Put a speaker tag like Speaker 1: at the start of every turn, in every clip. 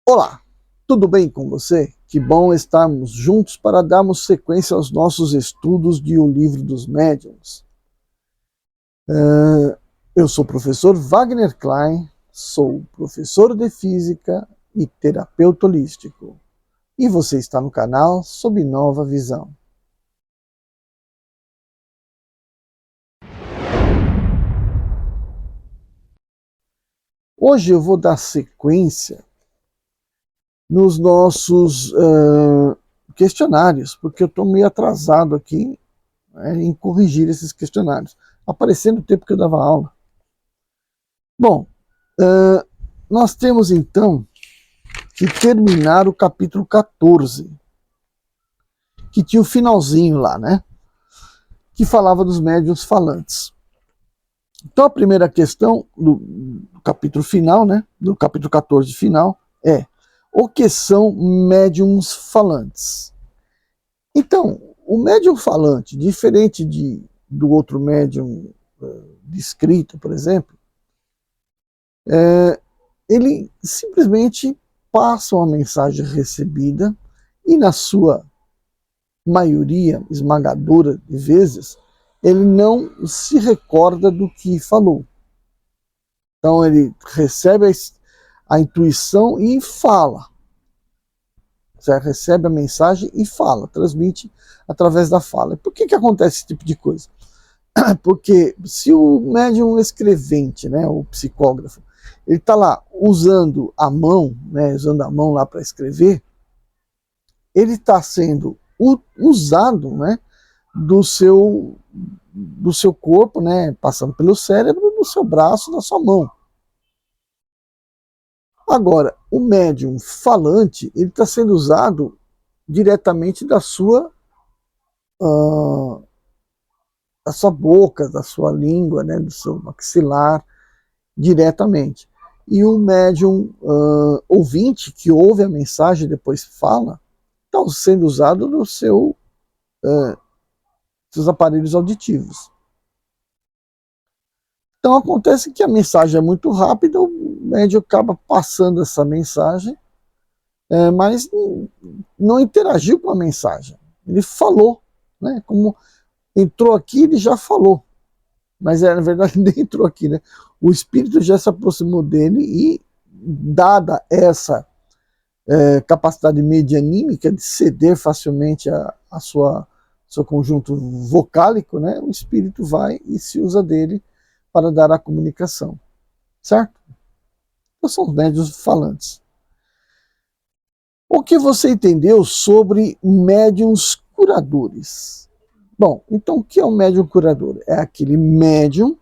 Speaker 1: Olá, tudo bem com você? Que bom estarmos juntos para darmos sequência aos nossos estudos de O Livro dos Médiuns. Eu sou o professor Wagner Klein, sou professor de Física e terapeuta holístico. E você está no canal Sob Nova Visão. Hoje eu vou dar sequência nos nossos questionários, porque eu estou meio atrasado aqui em corrigir esses questionários. Aparecendo o tempo que eu dava aula. Bom, nós temos então que terminar o capítulo 14, que tinha o finalzinho lá, né? Que falava dos médiuns falantes. Então a primeira questão do capítulo final, né? Do capítulo 14 final, é: o que são médiuns falantes? Então, o médium falante, diferente do outro médium descrito, por exemplo, ele simplesmente passa uma mensagem recebida e, na sua maioria esmagadora de vezes, ele não se recorda do que falou. Então ele recebe a intuição e fala. Você recebe a mensagem e fala, transmite através da fala. Por que acontece esse tipo de coisa? Porque se o médium escrevente, né, o psicógrafo, ele está lá usando a mão, né, usando a mão lá para escrever, ele está sendo usado, né, do seu corpo, né, passando pelo cérebro, do seu braço, da sua mão. Agora, o médium falante, ele está sendo usado diretamente da sua boca, da sua língua, né, do seu maxilar, diretamente. E o médium ouvinte, que ouve a mensagem e depois fala, está sendo usado nos seus aparelhos auditivos. Então acontece que a mensagem é muito rápida, o médium acaba passando essa mensagem, mas não interagiu com a mensagem. Ele falou, né? Como entrou aqui, ele já falou. Mas na verdade nem entrou aqui, né? O espírito já se aproximou dele e, dada essa capacidade medianímica de ceder facilmente a seu conjunto vocálico, né? O espírito vai e se usa dele para dar a comunicação. Certo? Então são os médiuns falantes. O que você entendeu sobre médiuns curadores? Bom, então o que é um médium curador? É aquele médium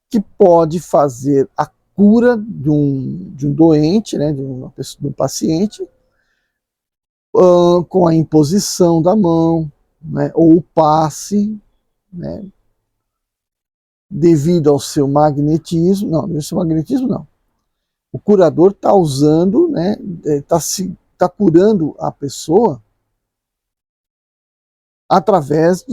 Speaker 1: que pode fazer a cura de um doente, né, de um paciente, com a imposição da mão, né, ou o passe, né, devido ao seu magnetismo. Não, o seu magnetismo não. O curador está usando, né, está curando a pessoa através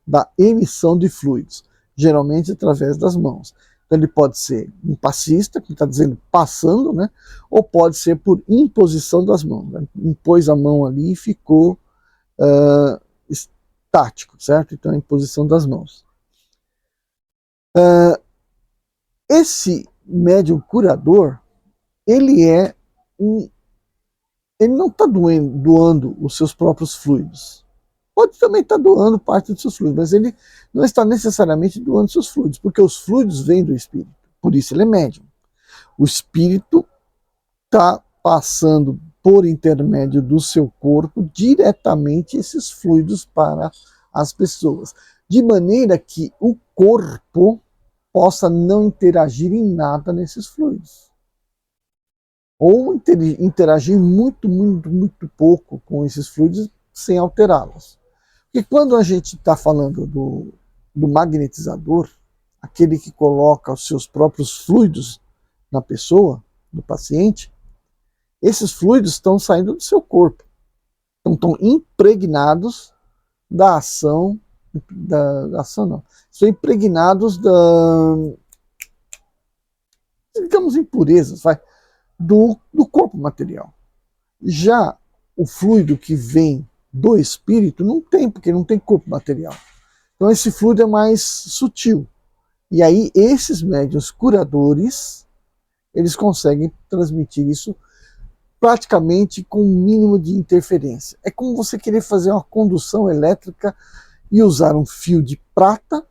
Speaker 1: da emissão de fluidos, geralmente através das mãos. Então ele pode ser um passista, que está dizendo passando, né? Ou pode ser por imposição das mãos. Né? Impôs a mão ali e ficou estático, certo? Então é a imposição das mãos. Esse médium curador, ele não está doando os seus próprios fluidos. Pode também estar doando parte dos seus fluidos, mas ele não está necessariamente doando seus fluidos, porque os fluidos vêm do espírito. Por isso ele é médium. O espírito está passando por intermédio do seu corpo diretamente esses fluidos para as pessoas, de maneira que o corpo possa não interagir em nada nesses fluidos. Ou interagir muito, muito, muito pouco com esses fluidos sem alterá-los. Porque quando a gente está falando do magnetizador, aquele que coloca os seus próprios fluidos na pessoa, no paciente, esses fluidos estão saindo do seu corpo. Então, estão impregnados da ação, da ação não, estão impregnados digamos, impurezas, do corpo material. Já o fluido que vem do espírito não tem, porque não tem corpo material. Então esse fluido é mais sutil. E aí esses médiuns curadores, eles conseguem transmitir isso praticamente com o mínimo de interferência. É como você querer fazer uma condução elétrica e usar um fio de prata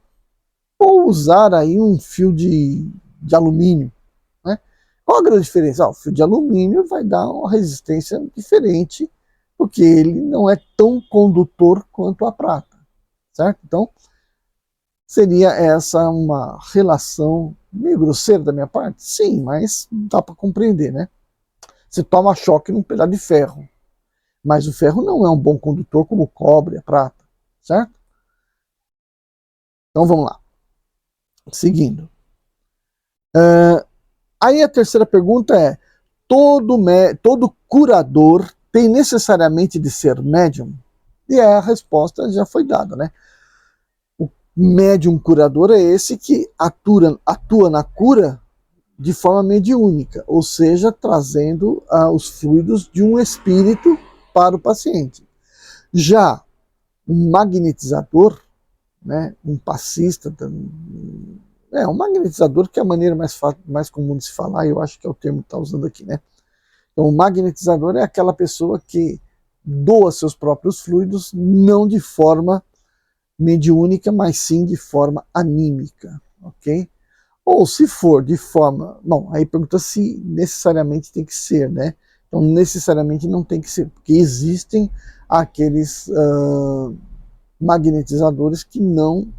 Speaker 1: ou usar aí um fio de alumínio. Né? Qual a grande diferença? O fio de alumínio vai dar uma resistência diferente, porque ele não é tão condutor quanto a prata. Certo? Então, seria essa uma relação meio grosseira da minha parte? Sim, mas dá para compreender, né? Você toma choque num pedaço de ferro, mas o ferro não é um bom condutor como o cobre, a prata, certo? Então vamos lá. Seguindo. Aí a terceira pergunta é: todo curador tem necessariamente de ser médium? E a resposta já foi dada, né? O médium curador é esse que atua na cura de forma mediúnica, ou seja, trazendo os fluidos de um espírito para o paciente. Já um magnetizador, né, um passista, um magnetizador, que é a maneira mais comum de se falar, e eu acho que é o termo que está usando aqui, né? Então, o magnetizador é aquela pessoa que doa seus próprios fluidos, não de forma mediúnica, mas sim de forma anímica, ok? Ou se for de forma... Bom, aí pergunta se necessariamente tem que ser, né? Então, necessariamente não tem que ser, porque existem aqueles magnetizadores que não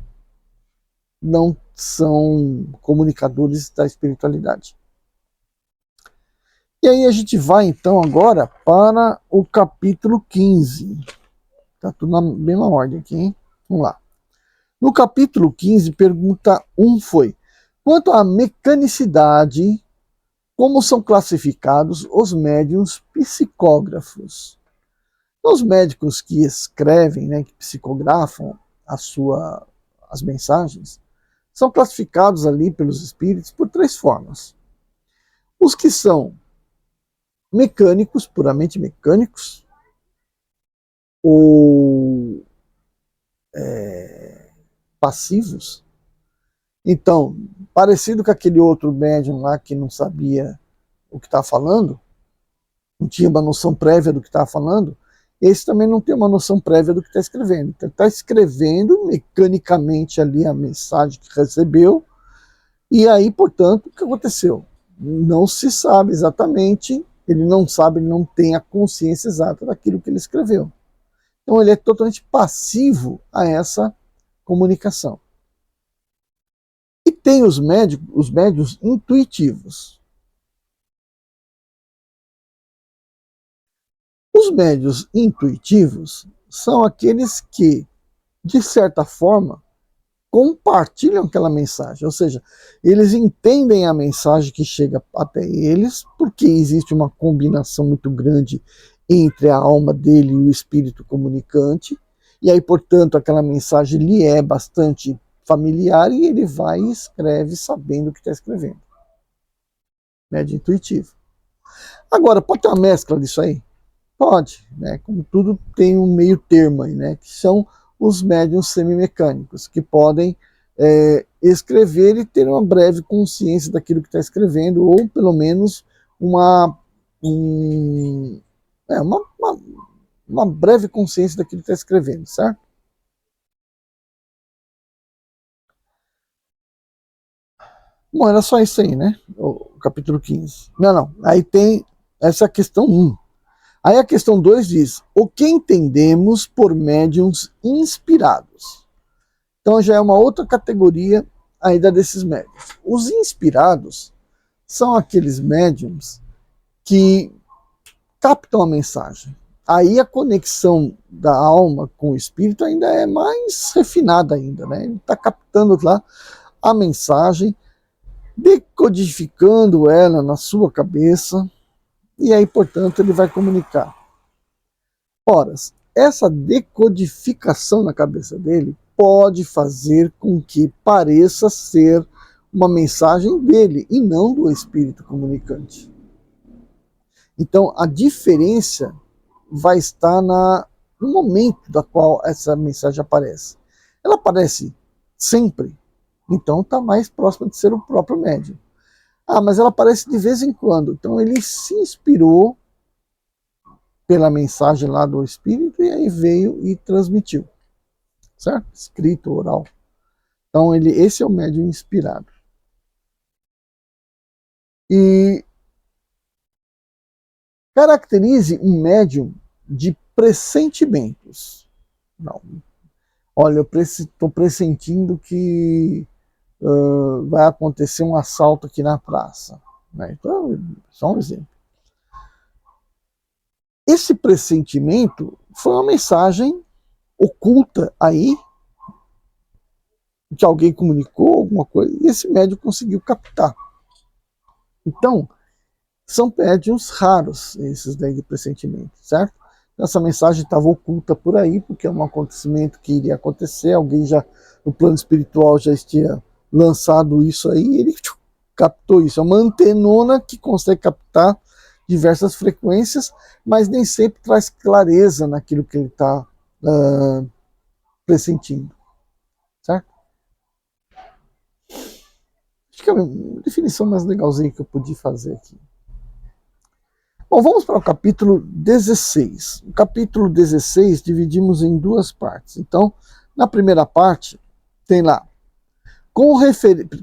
Speaker 1: são comunicadores da espiritualidade. E aí a gente vai então agora para o capítulo 15. Tá tudo na mesma ordem aqui, hein? Vamos lá. No capítulo 15, pergunta 1 foi: quanto à mecanicidade, como são classificados os médiuns psicógrafos? Os médicos que escrevem, né, que psicografam as mensagens, são classificados ali pelos espíritos por 3 formas. Os que são mecânicos, puramente mecânicos, ou passivos. Então, parecido com aquele outro médium lá que não sabia o que estava falando, não tinha uma noção prévia do que estava falando, esse também não tem uma noção prévia do que está escrevendo. Então, está escrevendo mecanicamente ali a mensagem que recebeu, e aí, portanto, o que aconteceu? Não se sabe exatamente, ele não sabe, ele não tem a consciência exata daquilo que ele escreveu. Então ele é totalmente passivo a essa comunicação. E tem os médios intuitivos. Os médios intuitivos são aqueles que, de certa forma, compartilham aquela mensagem, ou seja, eles entendem a mensagem que chega até eles, porque existe uma combinação muito grande entre a alma dele e o espírito comunicante, e aí, portanto, aquela mensagem lhe é bastante familiar e ele vai e escreve sabendo o que está escrevendo. Médio intuitivo. Agora, pode ter uma mescla disso aí? Pode, né? Como tudo tem um meio termo aí, né? Que são os médiuns semimecânicos, que podem escrever e ter uma breve consciência daquilo que está escrevendo, ou pelo menos uma breve consciência daquilo que está escrevendo, certo? Bom, era só isso aí, né? O capítulo 15. Não. Aí tem essa questão 1. Aí a questão 2 diz: o que entendemos por médiuns inspirados? Então já é uma outra categoria ainda desses médiuns. Os inspirados são aqueles médiuns que captam a mensagem. Aí a conexão da alma com o espírito ainda é mais refinada ainda, né? Ele está captando lá a mensagem, decodificando ela na sua cabeça, e aí, portanto, ele vai comunicar. Ora, essa decodificação na cabeça dele pode fazer com que pareça ser uma mensagem dele e não do espírito comunicante. Então, a diferença vai estar no momento da qual essa mensagem aparece. Ela aparece sempre, então está mais próxima de ser o próprio médium. Ah, mas ela aparece de vez em quando. Então ele se inspirou pela mensagem lá do Espírito e aí veio e transmitiu, certo? Escrito, oral. Então esse é o médium inspirado. E caracterize um médium de pressentimentos. Não. Olha, eu estou pressentindo que vai acontecer um assalto aqui na praça. Né? Então, só um exemplo. Esse pressentimento foi uma mensagem oculta aí, que alguém comunicou alguma coisa, e esse médium conseguiu captar. Então, são médiuns raros, esses daí de pressentimento, certo? Essa mensagem estava oculta por aí, porque é um acontecimento que iria acontecer, alguém já, no plano espiritual, já tinha lançado isso aí, e ele captou isso. É uma antenona que consegue captar diversas frequências, mas nem sempre traz clareza naquilo que ele está pressentindo, certo? Acho que é uma definição mais legalzinha que eu podia fazer aqui. Bom, vamos para o capítulo 16. O capítulo 16 dividimos em duas partes. Então, na primeira parte, tem lá,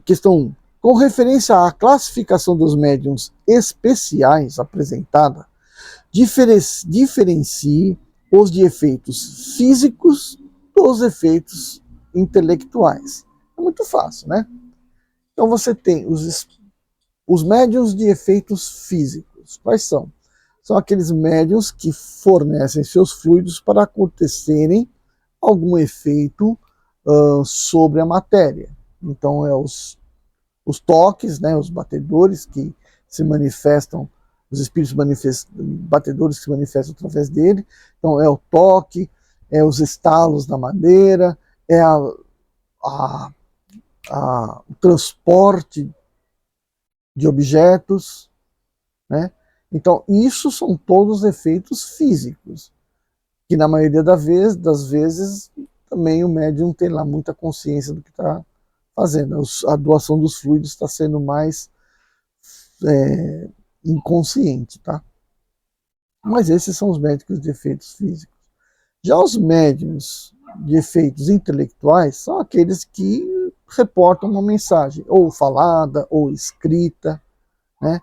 Speaker 1: questão 1. Com referência à classificação dos médiuns especiais apresentada, diferencie os de efeitos físicos dos efeitos intelectuais. É muito fácil, né? Então você tem os médiuns de efeitos físicos. Quais são? São aqueles médiuns que fornecem seus fluidos para acontecerem algum efeito sobre a matéria. Então, os toques, né, os batedores que se manifestam, os espíritos batedores que se manifestam através dele. Então, é o toque, é os estalos da madeira, é o transporte de objetos, né? Então, isso são todos efeitos físicos, que na maioria das vezes também o médium tem lá muita consciência do que está fazendo. A doação dos fluidos está sendo mais inconsciente, tá? Mas esses são os médicos de efeitos físicos. Já os médiums de efeitos intelectuais são aqueles que reportam uma mensagem, ou falada, ou escrita, né?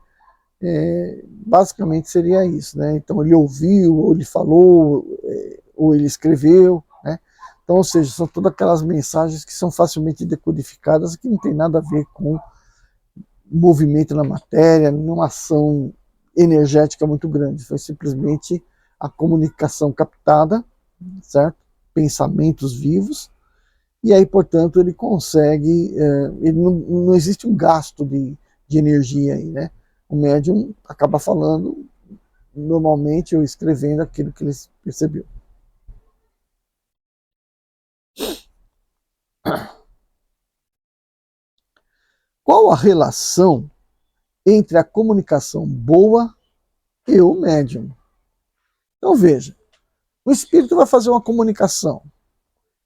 Speaker 1: Basicamente seria isso, né? Então ele ouviu, ou ele falou, ou ele escreveu, né? Então, ou seja, são todas aquelas mensagens que são facilmente decodificadas, que não tem nada a ver com movimento na matéria, nenhuma ação energética muito grande. Foi simplesmente a comunicação captada, certo? Pensamentos vivos, e aí, portanto, ele consegue, ele não existe um gasto de energia aí, né? O médium acaba falando normalmente ou escrevendo aquilo que ele percebeu. Qual a relação entre a comunicação boa e o médium? Então veja, o espírito vai fazer uma comunicação.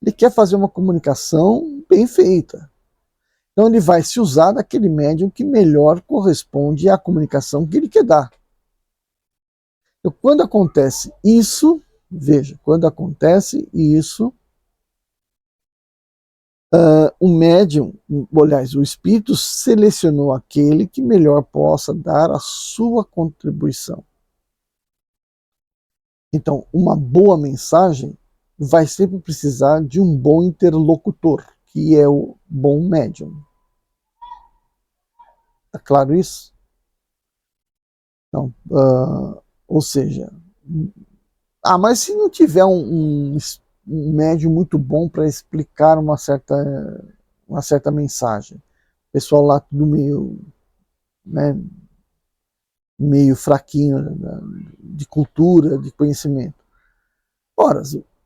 Speaker 1: Ele quer fazer uma comunicação bem feita. Então ele vai se usar daquele médium que melhor corresponde à comunicação que ele quer dar. Então, quando acontece isso, veja, quando acontece isso, o médium, aliás, o espírito selecionou aquele que melhor possa dar a sua contribuição. Então, uma boa mensagem vai sempre precisar de um bom interlocutor, que é o bom médium. Tá claro isso? Então, ou seja, mas se não tiver um médium muito bom para explicar uma certa mensagem, o pessoal lá tudo meio, né, meio fraquinho de cultura, de conhecimento. Ora,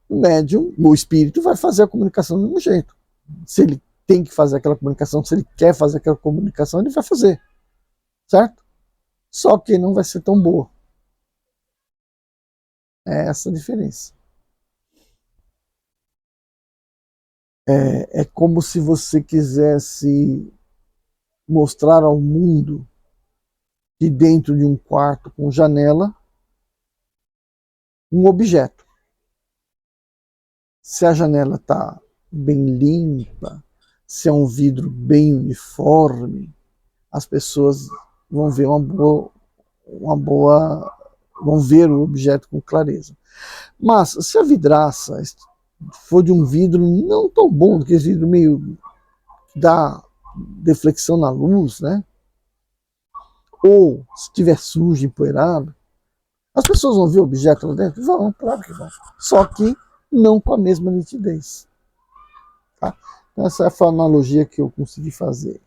Speaker 1: o médium, o espírito vai fazer a comunicação do mesmo jeito. Se ele tem que fazer aquela comunicação, se ele quer fazer aquela comunicação, ele vai fazer, certo? Só que não vai ser tão boa. É essa a diferença. É como se você quisesse mostrar ao mundo de dentro de um quarto com janela um objeto. Se a janela está bem limpa, se é um vidro bem uniforme, as pessoas vão ver vão ver o objeto com clareza. Mas se a vidraça for de um vidro não tão bom, aquele vidro meio que dá deflexão na luz, né? Ou se estiver sujo, empoeirado, as pessoas vão ver o objeto lá dentro? Vão, claro que vão. Só que não com a mesma nitidez. Tá? Então, essa foi a analogia que eu consegui fazer.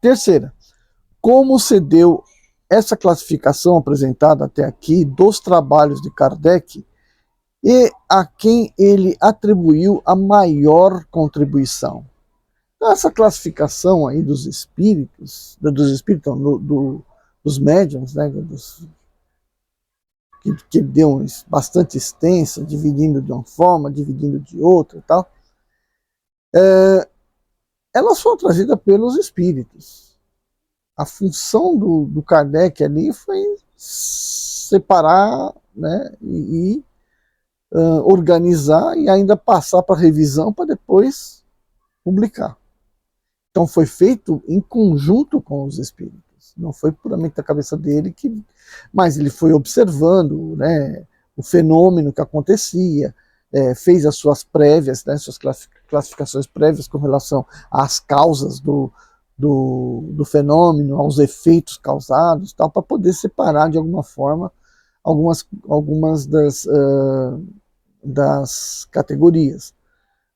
Speaker 1: Terceira, como se deu essa classificação apresentada até aqui dos trabalhos de Kardec e a quem ele atribuiu a maior contribuição? Então, essa classificação aí dos espíritos, dos médiums, né, que deu bastante extensa, dividindo de uma forma, dividindo de outra e tal, elas foram trazidas pelos espíritos. A função do Kardec ali foi separar, né, e organizar e ainda passar para revisão para depois publicar. Então foi feito em conjunto com os espíritos. Não foi puramente da cabeça dele, mas ele foi observando, né, o fenômeno que acontecia, fez as suas prévias, né, suas classificações prévias com relação às causas do fenômeno, aos efeitos causados, tal, para poder separar de alguma forma algumas das categorias.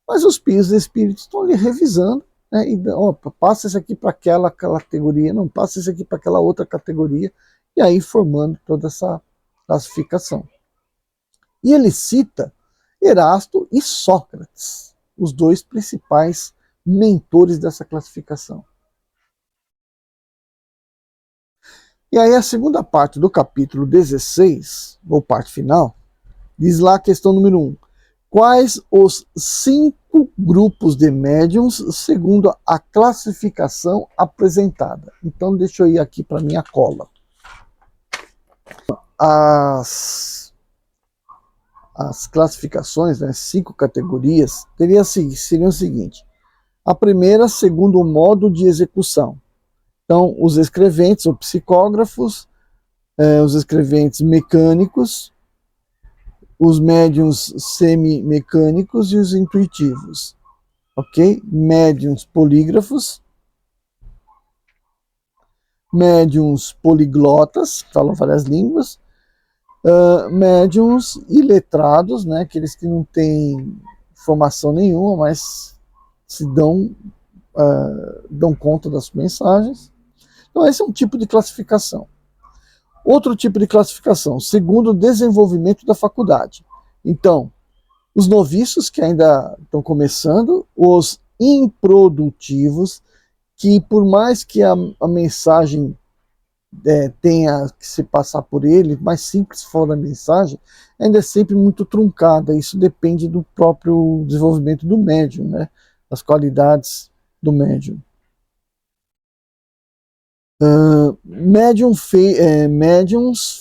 Speaker 1: Mas os espíritos estão ali revisando, né, e opa, passa isso aqui para aquela categoria, não passa isso aqui para aquela outra categoria, e aí formando toda essa classificação. E ele cita Erasto e Sócrates, os dois principais mentores dessa classificação. E aí a segunda parte do capítulo 16, ou parte final, diz lá a questão número 1. Quais os 5 grupos de médiums segundo a classificação apresentada? Então deixa eu ir aqui para minha cola. As classificações, né, 5 categorias, seriam o seguinte. A primeira, segundo o modo de execução. Então, os escreventes ou psicógrafos, os escreventes mecânicos, os médiums semi-mecânicos e os intuitivos. Ok? Médiums polígrafos, médiums poliglotas, falam várias línguas, médiums iletrados, né? Aqueles que não têm formação nenhuma, mas se dão conta das mensagens. Então, esse é um tipo de classificação. Outro tipo de classificação, segundo o desenvolvimento da faculdade. Então, os noviços que ainda estão começando, os improdutivos, que por mais que a mensagem tenha que se passar por ele, mais simples for a mensagem, ainda é sempre muito truncada. Isso depende do próprio desenvolvimento do médium, né? Das qualidades do médium. Médiums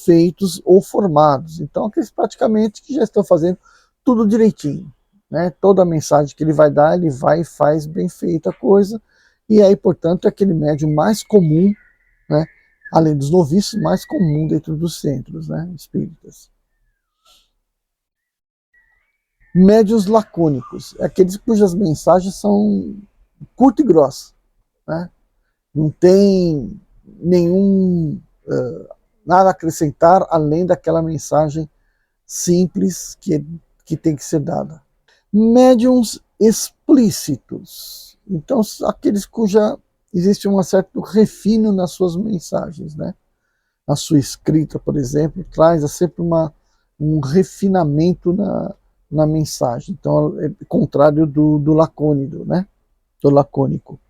Speaker 1: feitos ou formados. Então, aqueles praticamente que já estão fazendo tudo direitinho. Né? Toda a mensagem que ele vai dar, ele vai e faz bem feita a coisa. E aí, portanto, é aquele médium mais comum, né? Além dos noviços, mais comum dentro dos centros, né, espíritas. Médiuns lacônicos, aqueles cujas mensagens são curtas e grossas, né? Não tem nada a acrescentar além daquela mensagem simples que tem que ser dada. Médiuns explícitos, então aqueles cuja existe um certo refino nas suas mensagens, né? Na sua escrita, por exemplo, traz sempre um refinamento na mensagem. Então, é contrário do lacônico, né? Do lacônico.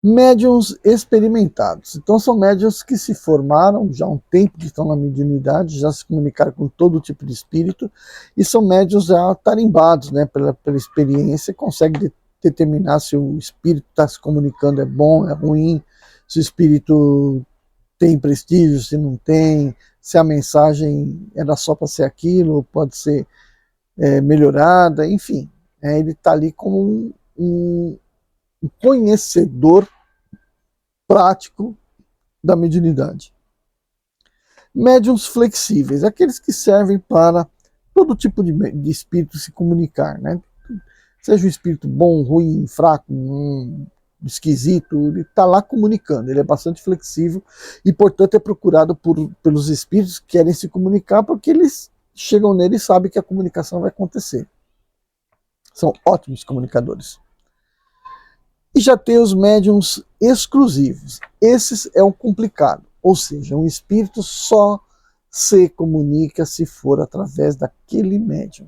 Speaker 1: Médiuns experimentados. Então são médiuns que se formaram já há um tempo, que estão na mediunidade, já se comunicaram com todo tipo de espírito, e são médiuns já tarimbados, né, pela experiência, conseguem determinar se o espírito está se comunicando é bom, é ruim, se o espírito tem prestígio, se não tem, se a mensagem era só para ser aquilo, pode ser melhorada, enfim. Ele está ali como um conhecedor prático da mediunidade. Médiuns flexíveis, aqueles que servem para todo tipo de espírito se comunicar, né? Seja um espírito bom, ruim, fraco, esquisito, ele está lá comunicando, ele é bastante flexível e, portanto, é procurado pelos espíritos que querem se comunicar, porque eles chegam nele e sabem que a comunicação vai acontecer. São ótimos comunicadores. E já tem os médiums exclusivos. Esses é o complicado, ou seja, um espírito só se comunica se for através daquele médium.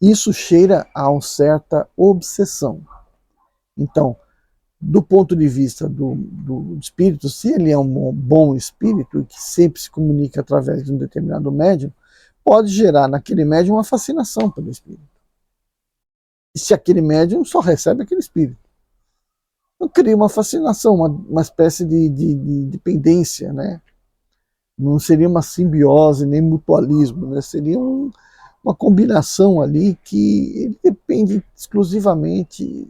Speaker 1: Isso cheira a uma certa obsessão. Então, do ponto de vista do espírito, se ele é um bom espírito e que sempre se comunica através de um determinado médium, pode gerar naquele médium uma fascinação pelo espírito. E se aquele médium só recebe aquele espírito, então cria uma fascinação, uma espécie de dependência, né? Não seria uma simbiose nem mutualismo, né? Seria uma combinação ali que ele depende exclusivamente,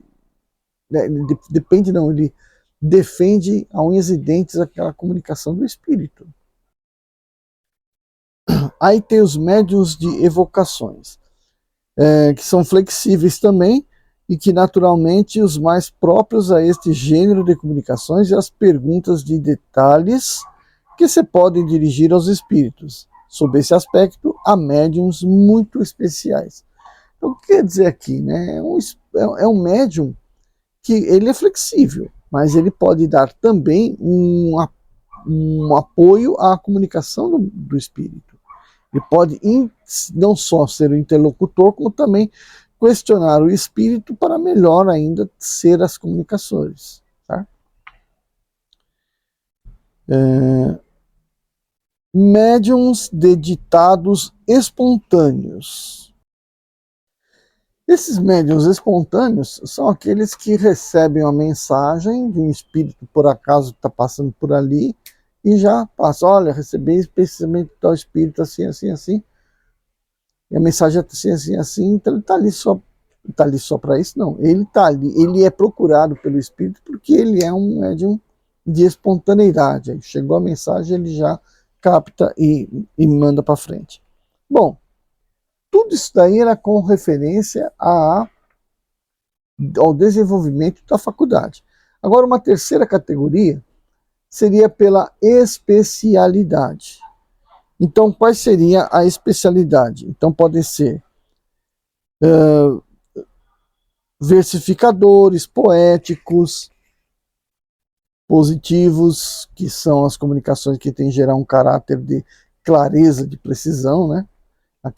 Speaker 1: né? Depende não, ele defende a unhas e dentes aquela comunicação do espírito. Aí tem os médiuns de evocações, que são flexíveis também, e que naturalmente os mais próprios a este gênero de comunicações e as perguntas de detalhes que se podem dirigir aos espíritos. Sob esse aspecto, há médiums muito especiais. Então, o que quer dizer aqui? Né? É um médium que ele é flexível, mas ele pode dar também um apoio à comunicação do espírito. Ele pode não só ser o interlocutor, como também questionar o espírito para melhor ainda ser as comunicações. Tá? Médiums de ditados espontâneos. Esses médiuns espontâneos são aqueles que recebem uma mensagem de um espírito, por acaso está passando por ali, e já passa, olha, recebi especialmente do espírito assim, assim, assim, e a mensagem é assim, assim, assim, então ele está ali só para isso? Não, ele está ali, ele é procurado pelo espírito porque ele é um médium de espontaneidade. Aí chegou a mensagem, ele já capta e manda para frente. Bom, tudo isso daí era com referência ao desenvolvimento da faculdade. Agora, uma terceira categoria seria pela especialidade. Então, qual seria a especialidade? Então, podem ser versificadores, poéticos, positivos, que são as comunicações que têm gerar um caráter de clareza, de precisão, né? A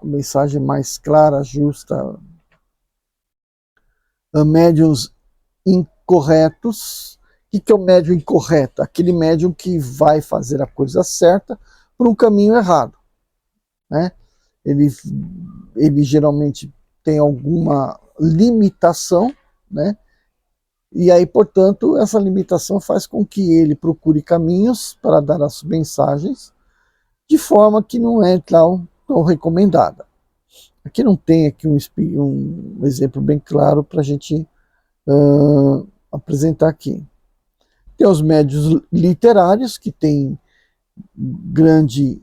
Speaker 1: mensagem mais clara, justa. Médiuns incorretos. O que é o médium incorreto? Aquele médium que vai fazer a coisa certa por um caminho errado, né? Ele geralmente tem alguma limitação, né? E aí, portanto, essa limitação faz com que ele procure caminhos para dar as mensagens de forma que não é tão recomendada. Aqui não tem aqui um exemplo bem claro para a gente apresentar aqui. Tem os médios literários, que têm grande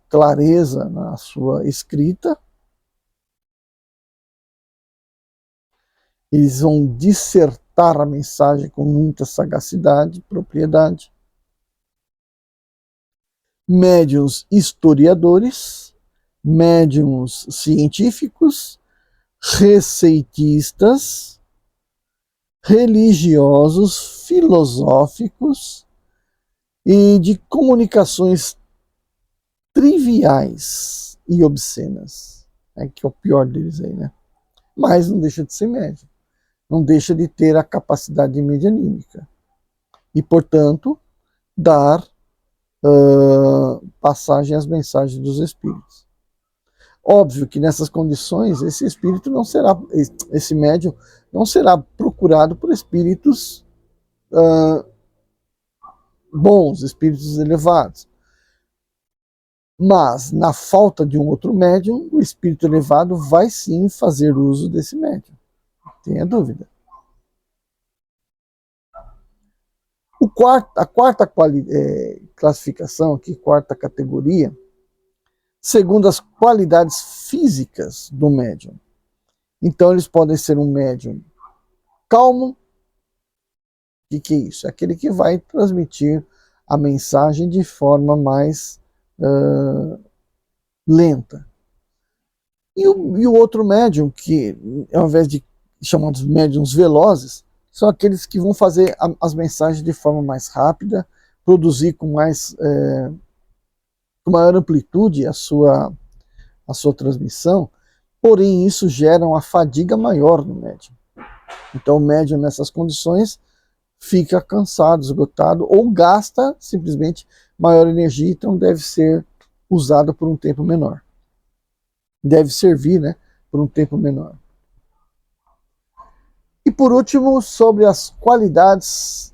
Speaker 1: clareza na sua escrita. Eles vão dissertar a mensagem com muita sagacidade, propriedade. Médiuns historiadores, médiuns científicos, receitistas, religiosos, filosóficos e de comunicações triviais e obscenas. Que é o pior deles aí, né? Mas não deixa de ser médium. não deixa de ter a capacidade medianímica e, portanto, dar passagem às mensagens dos espíritos. Óbvio que nessas condições esse espírito não será, esse médium não será procurado por espíritos bons, espíritos elevados. Mas, na falta de um outro médium, o espírito elevado vai sim fazer uso desse médium. Não tenha dúvida. A quarta classificação, aqui, quarta categoria, segundo as qualidades físicas do médium. Então, eles podem ser um médium calmo. O que é isso? É aquele que vai transmitir a mensagem de forma mais lenta. E o outro médium, que ao invés de chamados médiums velozes, são aqueles que vão fazer as mensagens de forma mais rápida, produzir com maior amplitude a sua transmissão, porém isso gera uma fadiga maior no médium. Então o médium nessas condições fica cansado, esgotado, ou gasta simplesmente maior energia, então deve ser usado por um tempo menor. Deve servir, né, por um tempo menor. E por último, sobre as qualidades,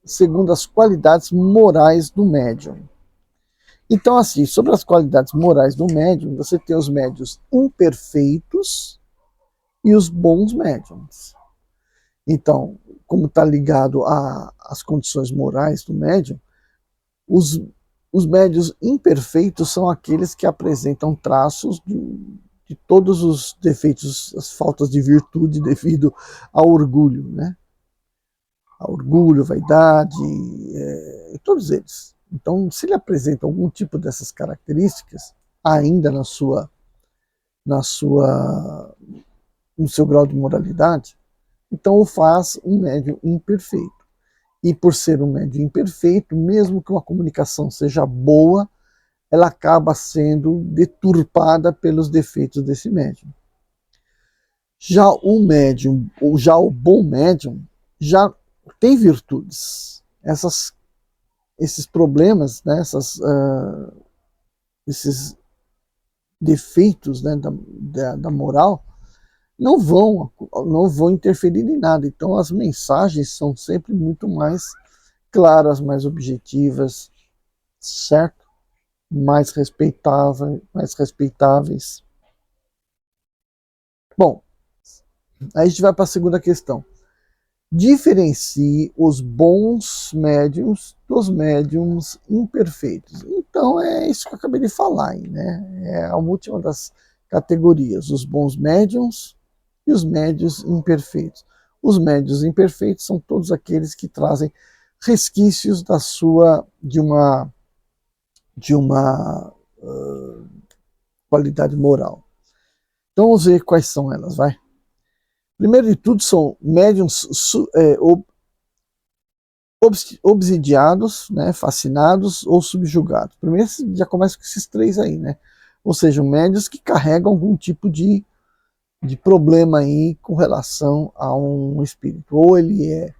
Speaker 1: segundo as qualidades morais do médium. Então, assim, sobre as qualidades morais do médium, você tem os médiuns imperfeitos e os bons médiums. Então, como está ligado às condições morais do médium, os médiuns imperfeitos são aqueles que apresentam traços de todos os defeitos, as faltas de virtude devido ao orgulho, né? A orgulho, vaidade, todos eles. Então, se ele apresenta algum tipo dessas características, ainda no seu grau de moralidade, então o faz um médium imperfeito. E por ser um médium imperfeito, mesmo que uma comunicação seja boa, ela acaba sendo deturpada pelos defeitos desse médium. Já o médium, ou já o bom médium, já tem virtudes. Esses problemas, né, esses defeitos, né, da moral, não vão interferir em nada. Então as mensagens são sempre muito mais claras, mais objetivas, certo? Mais respeitáveis. Bom, aí a gente vai para a segunda questão. Diferencie os bons médiums dos médiums imperfeitos. Então é isso que eu acabei de falar aí, né? É a última das categorias, os bons médiums e os médios imperfeitos. Os médios imperfeitos são todos aqueles que trazem resquícios de uma qualidade moral. Então vamos ver quais são elas, vai. Primeiro de tudo são médiums obsidiados, né, fascinados ou subjugados. Primeiro já começa com esses três aí, né? Ou seja, médiums que carregam algum tipo de problema aí com relação a um espírito. Ou ele é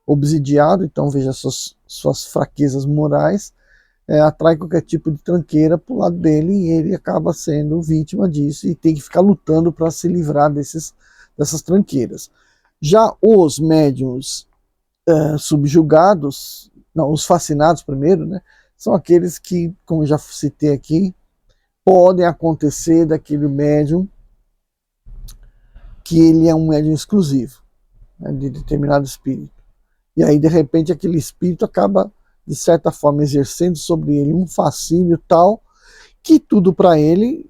Speaker 1: obsidiado, então veja suas fraquezas morais, atrai qualquer tipo de tranqueira para o lado dele e ele acaba sendo vítima disso e tem que ficar lutando para se livrar dessas tranqueiras. Já os médiums subjugados, não, os fascinados primeiro, né, são aqueles que, como eu já citei aqui, podem acontecer daquele médium que ele é um médium exclusivo, né, de determinado espírito. E aí, de repente, aquele espírito acaba, de certa forma, exercendo sobre ele um fascínio tal que tudo para ele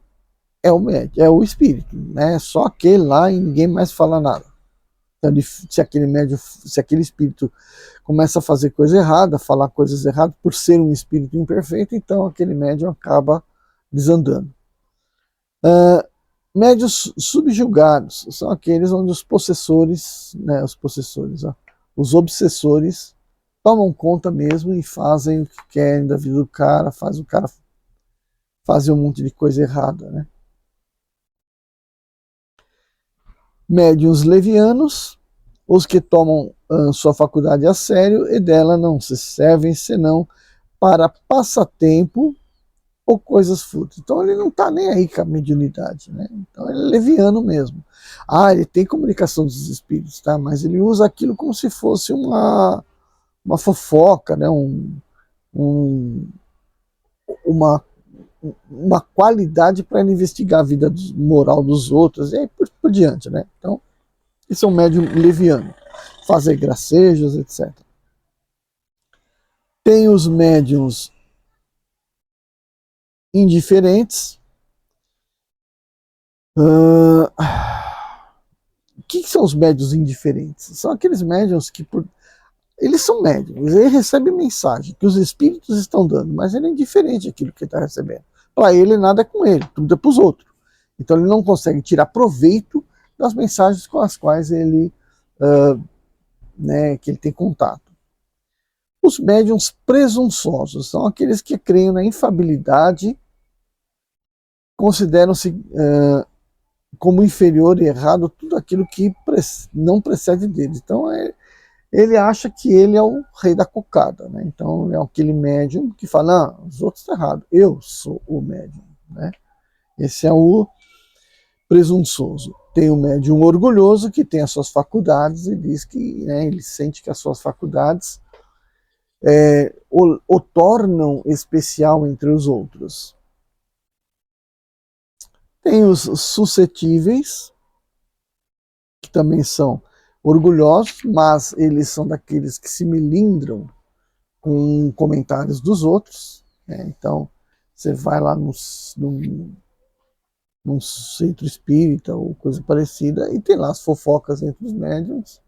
Speaker 1: é o espírito, né? Só aquele lá e ninguém mais fala nada. Então, se aquele espírito começa a fazer coisa errada, falar coisas erradas, por ser um espírito imperfeito, então aquele médium acaba desandando. Médios subjugados são aqueles onde os possessores, né, os obsessores tomam conta mesmo e fazem o que querem da vida do cara, faz o cara fazer um monte de coisa errada, né? Médiuns levianos os que tomam sua faculdade a sério e dela não se servem senão para passatempo ou coisas fúteis. Então ele não está nem aí com a mediunidade, né? Então ele é leviano mesmo. Ah, ele tem comunicação dos espíritos, tá? Mas ele usa aquilo como se fosse uma fofoca, né? Um, uma qualidade para ele investigar a vida moral dos outros e aí por diante, né? Então, isso é um médium leviano. Fazer gracejos, etc. Tem os médiums indiferentes. O que são os médiuns indiferentes? São aqueles médiuns que eles são médiums, ele recebe mensagem que os espíritos estão dando, mas ele é indiferente àquilo que ele está recebendo. Para ele, nada é com ele, tudo é para os outros. Então ele não consegue tirar proveito das mensagens com as quais ele, que ele tem contato. Os médiuns presunçosos são aqueles que creem na infabilidade, consideram-se como inferior e errado tudo aquilo que não precede dele. Então ele acha que ele é o rei da cocada, né? Então é aquele médium que fala, não, os outros estão errados, eu sou o médium, né? Esse é o presunçoso. Tem o médium orgulhoso que tem as suas faculdades e diz que, né, ele sente que as suas faculdades o tornam especial entre os outros. Tem os suscetíveis, que também são orgulhosos, mas eles são daqueles que se melindram com comentários dos outros, né? Então, você vai lá num centro espírita ou coisa parecida e tem lá as fofocas entre os médiums,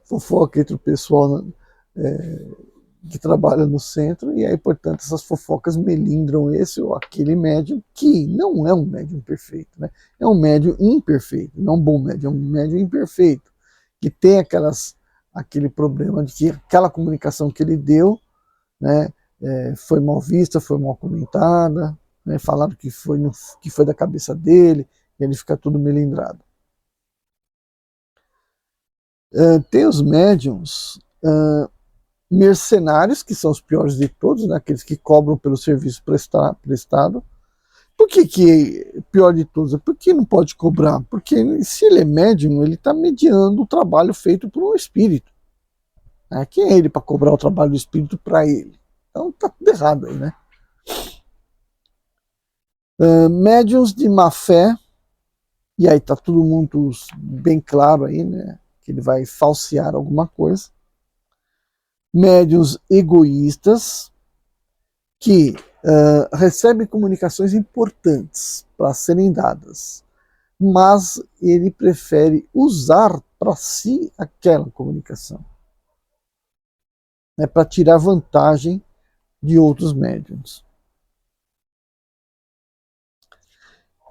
Speaker 1: fofoca entre o pessoal que trabalha no centro, e aí, portanto, essas fofocas melindram esse ou aquele médium, que não é um médium perfeito, né? É um médium imperfeito, não um bom médium, é um médium imperfeito, que tem aquele problema de que aquela comunicação que ele deu, né, foi mal vista, foi mal comentada, né, falaram que foi da cabeça dele, e ele fica tudo melindrado. Tem os médiums mercenários, que são os piores de todos, né, aqueles que cobram pelo serviço prestado. Por que pior de todos? Porque não pode cobrar? Porque se ele é médium, ele está mediando o trabalho feito por um espírito. Quem é ele para cobrar o trabalho do espírito para ele? Então está tudo errado aí, né? Médiuns de má fé, e aí está tudo muito bem claro aí, né? Que ele vai falsear alguma coisa. Médiuns egoístas, que recebem comunicações importantes para serem dadas, mas ele prefere usar para si aquela comunicação, né, para tirar vantagem de outros médiuns.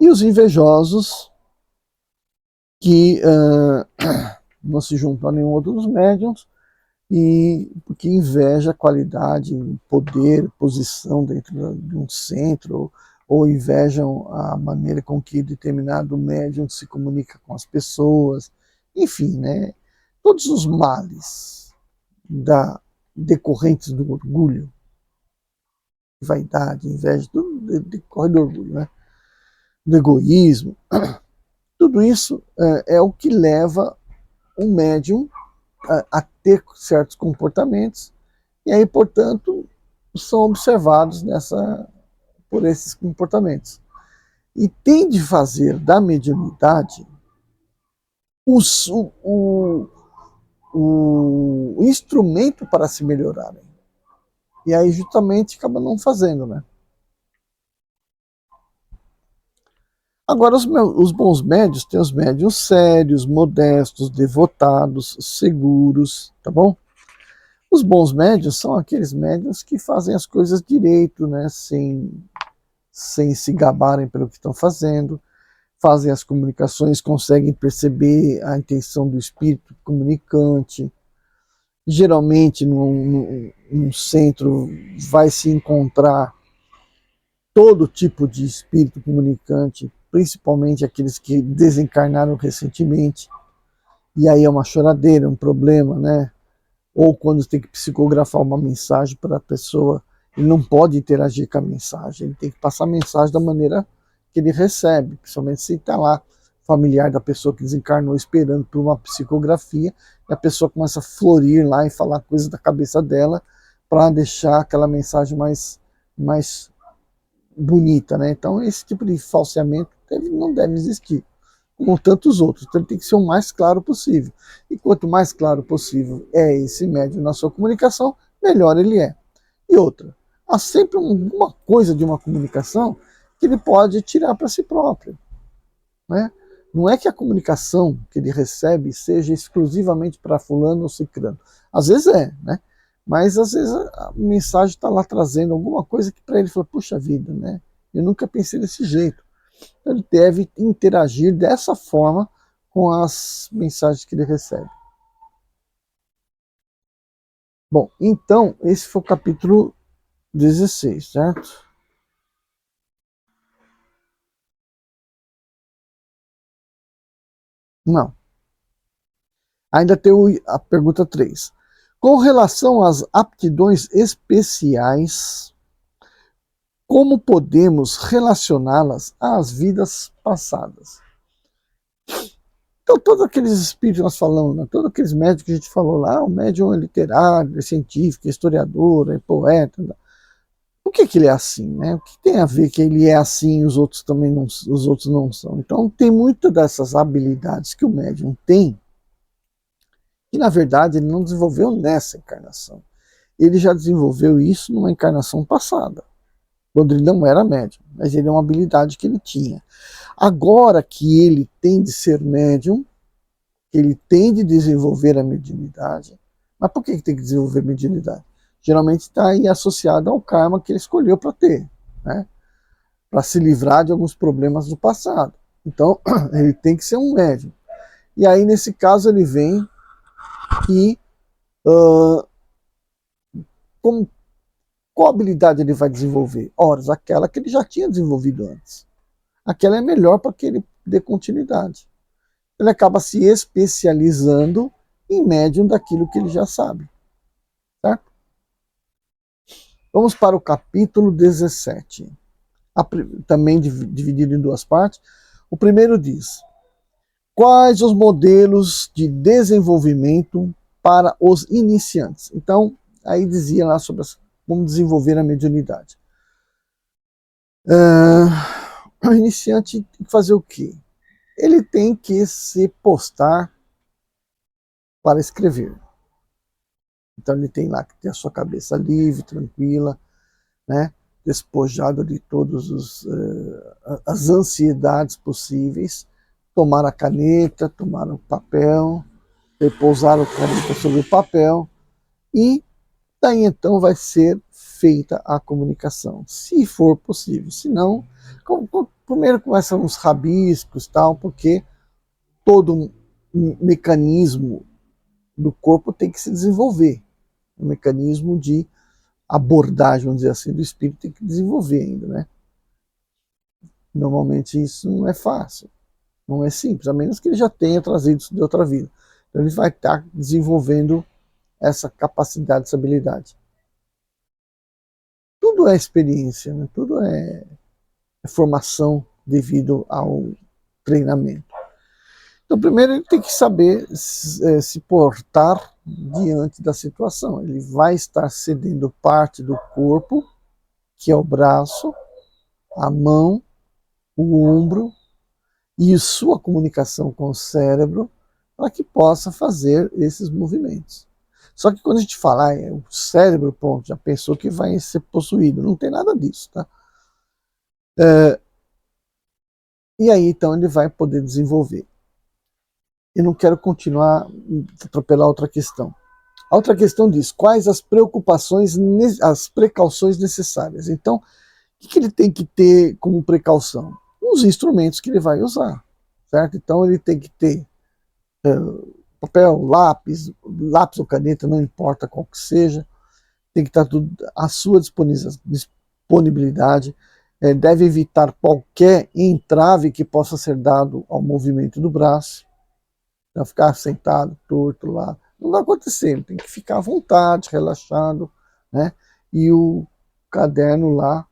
Speaker 1: E os invejosos, que não se juntam a nenhum outro dos médiuns, e porque inveja a qualidade, poder, posição dentro de um centro, ou invejam a maneira com que determinado médium se comunica com as pessoas, enfim, né? Todos os males decorrentes do orgulho, vaidade, inveja, tudo decorre do orgulho, né? Do egoísmo, tudo isso é o que leva o médium a ter certos comportamentos, e aí, portanto, são observados por esses comportamentos. E tem de fazer da mediunidade o instrumento para se melhorarem. E aí, justamente, acaba não fazendo, né? Agora, os bons médios têm os médios sérios, modestos, devotados, seguros, tá bom? Os bons médios são aqueles médios que fazem as coisas direito, né? Sem se gabarem pelo que estão fazendo, fazem as comunicações, conseguem perceber a intenção do espírito comunicante. Geralmente, num centro, vai se encontrar todo tipo de espírito comunicante, principalmente aqueles que desencarnaram recentemente. e aí é uma choradeira, um problema, né? Ou quando tem que psicografar uma mensagem para a pessoa, ele não pode interagir com a mensagem, ele tem que passar a mensagem da maneira que ele recebe, principalmente se está lá familiar da pessoa que desencarnou esperando por uma psicografia, e a pessoa começa a florir lá e falar coisas da cabeça dela para deixar aquela mensagem mais bonita, né? Então esse tipo de falseamento não deve existir, como tantos outros. Então ele tem que ser o mais claro possível. E quanto mais claro possível é esse médium na sua comunicação, melhor ele é. E outra, há sempre alguma coisa de uma comunicação que ele pode tirar para si próprio, né? Não é que a comunicação que ele recebe seja exclusivamente para fulano ou ciclano. Às vezes é, né? Mas às vezes a mensagem está lá trazendo alguma coisa que para ele fala, puxa vida, né? Eu nunca pensei desse jeito. Então, ele deve interagir dessa forma com as mensagens que ele recebe. Bom, então esse foi o capítulo 16, certo? Não. Ainda tem a pergunta 3. Com relação às aptidões especiais, como podemos relacioná-las às vidas passadas? Então, todos aqueles espíritos que nós falamos, né? Todos aqueles médios que a gente falou lá, o médium é literário, é científico, é historiador, é poeta. Por que ele é assim, né? O que tem a ver que ele é assim e os outros também não, os outros não são? Então, tem muitas dessas habilidades que o médium tem, que na verdade ele não desenvolveu nessa encarnação. Ele já desenvolveu isso numa encarnação passada, quando ele não era médium, mas ele é uma habilidade que ele tinha. Agora que ele tem de ser médium, ele tem de desenvolver a mediunidade. Mas por que tem que desenvolver a mediunidade? Geralmente está aí associado ao karma que ele escolheu para ter, né? Para se livrar de alguns problemas do passado. Então, ele tem que ser um médium. E aí, nesse caso, ele vem e como, qual habilidade ele vai desenvolver? Ora, aquela que ele já tinha desenvolvido antes. Aquela é melhor para que ele dê continuidade. Ele acaba se especializando em médium daquilo que ele já sabe. Certo? Vamos para o capítulo 17. Também dividido em duas partes. O primeiro diz: quais os modelos de desenvolvimento para os iniciantes? Então, aí dizia lá sobre como desenvolver a mediunidade. O iniciante tem que fazer o quê? Ele tem que se postar para escrever. Então ele tem lá que ter a sua cabeça livre, tranquila, né? Despojado de todas as ansiedades possíveis, tomar a caneta, tomar o papel, pousar a caneta sobre o papel e daí então vai ser feita a comunicação, se for possível. Se não, primeiro começam uns rabiscos, tal, porque todo um mecanismo do corpo tem que se desenvolver. Um mecanismo de abordagem, vamos dizer assim, do espírito tem que desenvolver ainda, né? Normalmente isso não é fácil, não é simples, a menos que ele já tenha trazido isso de outra vida. Então ele vai estar desenvolvendo essa capacidade, essa habilidade. Tudo é experiência, né? Tudo é formação devido ao treinamento. Então, primeiro ele tem que saber se portar diante da situação. Ele vai estar cedendo parte do corpo, que é o braço, a mão, o ombro e sua comunicação com o cérebro para que possa fazer esses movimentos. Só que quando a gente fala o cérebro, pronto, já pensou que vai ser possuído. Não tem nada disso, tá? E aí então ele vai poder desenvolver. Eu não quero continuar, atropelar outra questão. A outra questão diz, quais as preocupações, as precauções necessárias? Então, o que ele tem que ter como precaução? Os instrumentos que ele vai usar, certo? Então ele tem que ter papel, lápis ou caneta, não importa qual que seja, tem que estar tudo à sua disponibilidade, deve evitar qualquer entrave que possa ser dado ao movimento do braço, Vai ficar sentado, torto lá. Não vai acontecer, ele tem que ficar à vontade, relaxado, né? E o caderno lá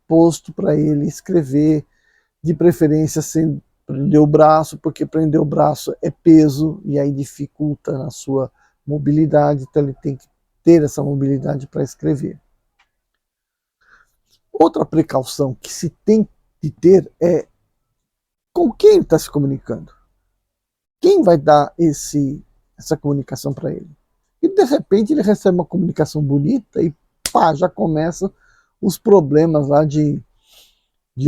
Speaker 1: posto para ele escrever, de preferência sem prender o braço, porque prender o braço é peso e aí dificulta na sua mobilidade, então ele tem que ter essa mobilidade para escrever. Outra precaução que se tem de ter é com quem ele está se comunicando. Quem vai dar essa comunicação para ele? E de repente ele recebe uma comunicação bonita e pá, já começa os problemas lá de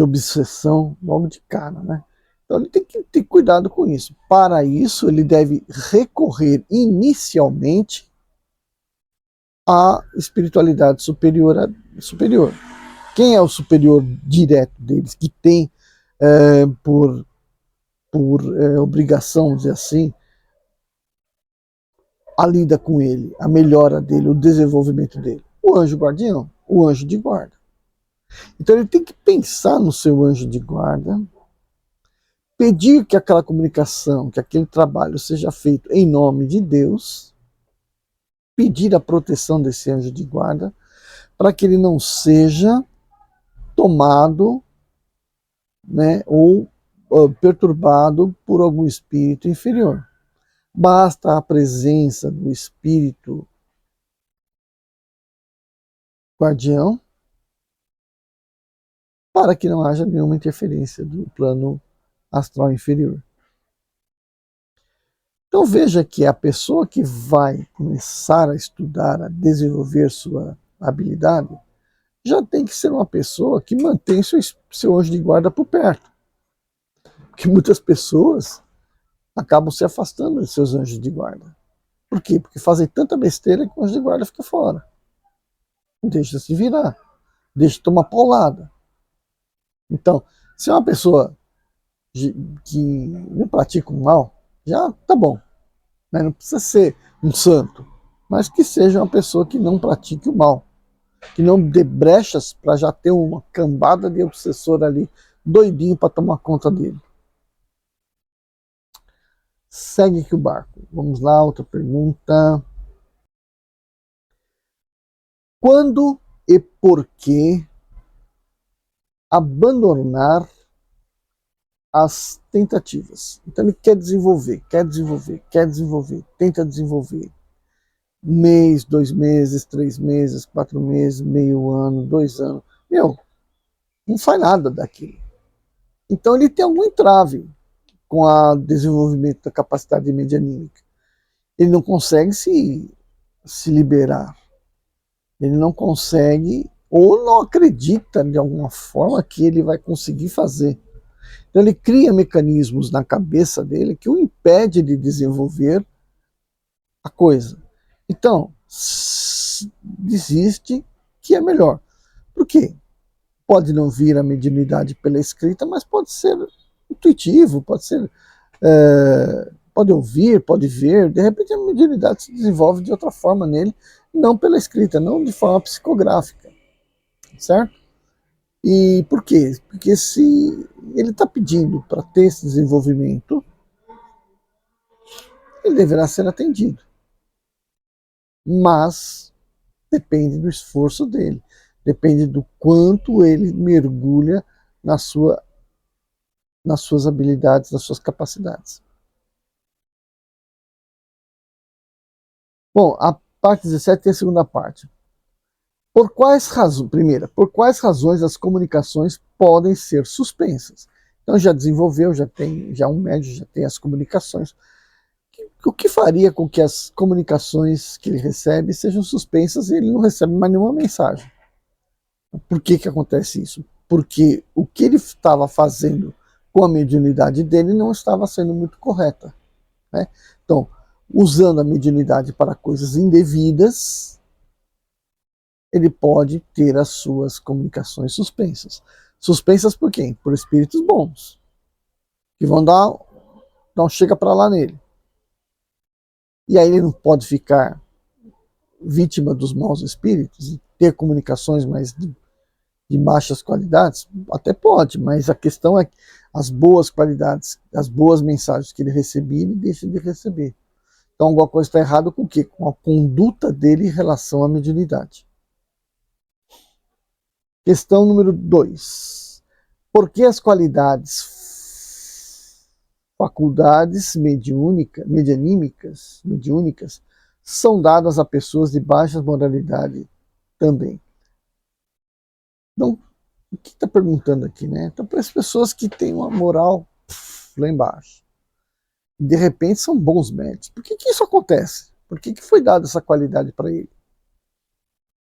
Speaker 1: obsessão logo de cara, né? Então ele tem que ter cuidado com isso. Para isso, ele deve recorrer inicialmente à espiritualidade superior. Quem é o superior direto deles, que tem por obrigação, dizer assim, a lida com ele, a melhora dele, o desenvolvimento dele? O anjo guardião, o anjo de guarda. Então ele tem que pensar no seu anjo de guarda, pedir que aquela comunicação, que aquele trabalho seja feito em nome de Deus, pedir a proteção desse anjo de guarda, para que ele não seja tomado, né, ou perturbado por algum espírito inferior. Basta a presença do espírito guardião para que não haja nenhuma interferência do plano astral inferior. Então veja que a pessoa que vai começar a estudar, a desenvolver sua habilidade, já tem que ser uma pessoa que mantém seu anjo de guarda por perto. Porque muitas pessoas acabam se afastando de seus anjos de guarda. Por quê? Porque fazem tanta besteira que o anjo de guarda fica fora. Deixa se virar, deixa tomar paulada. Então, se é uma pessoa que não pratica o mal, já tá bom. Né? Não precisa ser um santo, mas que seja uma pessoa que não pratique o mal, que não dê brechas para já ter uma cambada de obsessor ali, doidinho para tomar conta dele. Segue aqui o barco. Vamos lá, outra pergunta. Quando e por que abandonar as tentativas? Então ele quer desenvolver, tenta desenvolver. Um mês, 2 meses, 3 meses, 4 meses, meio ano, 2 anos. Meu, não faz nada daquilo. Então ele tem algum entrave com o desenvolvimento da capacidade medianímica. Ele não consegue se liberar. Ele não consegue ou não acredita de alguma forma que ele vai conseguir fazer. Então ele cria mecanismos na cabeça dele que o impede de desenvolver a coisa. Então, desiste, que é melhor. Por quê? Pode não vir a mediunidade pela escrita, mas pode ser intuitivo, pode ouvir, pode ver, de repente a mediunidade se desenvolve de outra forma nele, não pela escrita, não de forma psicográfica, certo? E por quê? Porque se ele está pedindo para ter esse desenvolvimento, ele deverá ser atendido. Mas depende do esforço dele, depende do quanto ele mergulha nas suas habilidades, nas suas capacidades. Bom, a parte 17 tem a segunda parte. Por quais razões? Primeira, por quais razões as comunicações podem ser suspensas? Então já desenvolveu, já um médium já tem as comunicações. O que faria com que as comunicações que ele recebe sejam suspensas e ele não recebe mais nenhuma mensagem? Por que acontece isso? Porque o que ele estava fazendo com a mediunidade dele não estava sendo muito correta. Né? Então, usando a mediunidade para coisas indevidas, ele pode ter as suas comunicações suspensas. Suspensas por quem? Por espíritos bons, que vão dar um chega para lá nele. E aí ele não pode ficar vítima dos maus espíritos e ter comunicações mais de baixas qualidades? Até pode, mas a questão é que as boas qualidades, as boas mensagens que ele recebia, ele deixa de receber. Então alguma coisa está errada com o quê? Com a conduta dele em relação à mediunidade. Questão número 2. Por que as faculdades medianímicas são dadas a pessoas de baixa moralidade também? Então, o que está perguntando aqui, né? Então, para as pessoas que têm uma moral lá embaixo, de repente são bons médicos. Por que isso acontece? Por que foi dada essa qualidade para ele?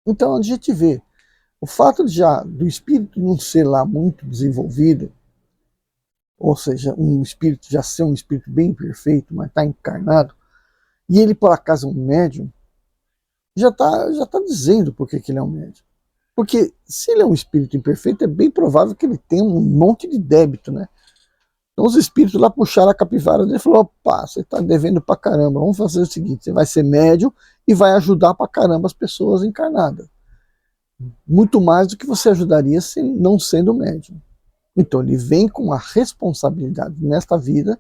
Speaker 1: Então, a gente vê o fato do espírito não ser lá muito desenvolvido, ou seja, um espírito já ser um espírito bem perfeito, mas está encarnado, e ele por acaso é um médium, já tá dizendo por que ele é um médium. Porque se ele é um espírito imperfeito, é bem provável que ele tenha um monte de débito, né? Então os espíritos lá puxaram a capivara dele e falaram: opa, você está devendo pra caramba, vamos fazer o seguinte, você vai ser médium e vai ajudar pra caramba as pessoas encarnadas. Muito mais do que você ajudaria não sendo médium. Então ele vem com a responsabilidade nesta vida